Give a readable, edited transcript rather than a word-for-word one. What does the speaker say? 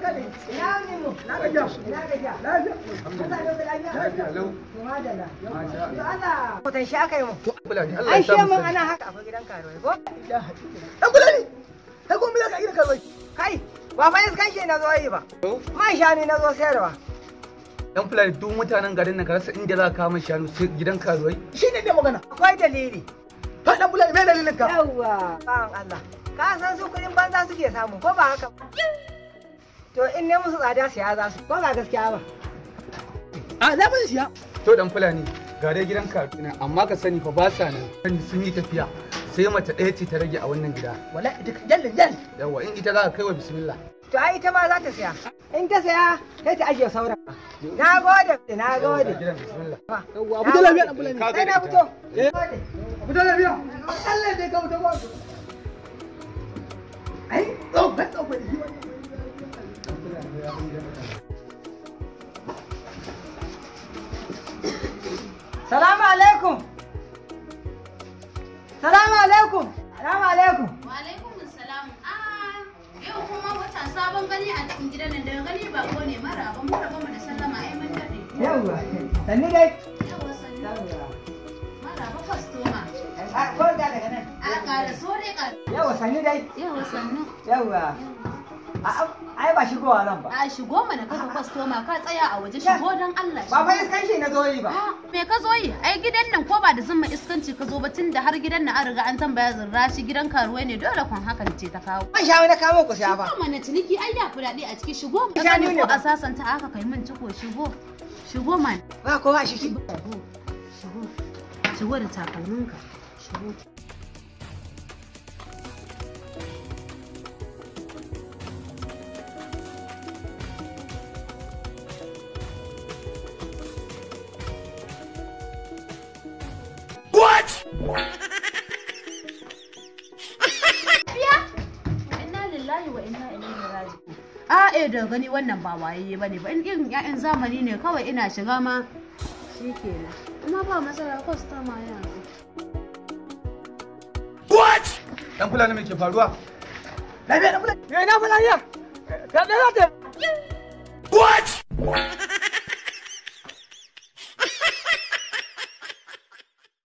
Ina ne mu? Na gajiya. Ina gajiya. Lafiya. Lafiya lau. Madalla. To Allah. Mutan shi aka yi mu. To bulani Allah ya samu. Ai mun ana haka a gidan karuwai ko? Dan bulani. Kai ko me zaka gidan karuwai? Kai, ba fa iskan shi na zo yi ba. Man shani na zo sayarwa. Dan fulani duk mutanen garin nan ka rasa inda za ka kama shanu sai gidan karuwai. Shi ne dai magana. Akwai dalili. To dan bulani me dalilin ka? Yawwa. Ban Allah. Ka san su kudin banza suke samu ko ba haka ba? To in ne musu tsada siya za su ko ba gaskiya ba? A za mu siya. To dan fulani ga dai gidan karuwai amma ka sani fa ba sa nan sun yi tafiya sai mace ɗaya ce ta rage a wannan gida. Wala ita jallin. Yawa in ita za ka kai wa bismillah. To ai ita ma za ta siya. In ta siya sai ta ajiye sauran. Na gode, na gode. Yawa abu da lafiya dan fulani. Sai na fito. Abu da lafiya. Allah dai ka fito ba. Ai, tsofa da shi wannan. Salamu alaikum. Salamu alaikum. Salamu alaikum. Wa alaikum salam. Yau kuma wata sabon gani a cikin gidan nan daga gani ba ko ne mara ban mura ba mu da sallama ai mun dade. Yawwa. Sanni dai. Yawwa sanni. Yawwa. Mara ba kwastoma. Ko da daga nan. Ƙara so dai ƙara. Yawwa sanni dai. Yawwa sannu. Yawwa. Ai ba shigowa nan ba. A shigo mana kaga kwastoma ka tsaya a waje shigo don Allah. Ba fa iskan shi na zo yi ba. Me ka zo yi? Ai gidan nan ko ba da zumma iskanci ka zo ba tunda har gidan nan an riga an tambaya zurra shi gidan karuwai ne dole kun hakan ce ta kawo. Ban sha wani kamo ku sha ba. Shigo mana ciniki ai da kuɗaɗe a ciki shigo. Ka Shanu gani ne ko ba. a sasanta aka kai min ciko shigo. Shigo man. Ba kowa shi shi. Shigo da takalminka. Shigo. Da gani wannan ba waye bane ba in irin ƴaƴan zamani ne kawai ina shiga ma shikenan amma ba matsala customer yanzu. What? Dan fulani me ke faruwa? Lafiya dan fulani. Na fulani ya. Ka da ta. What?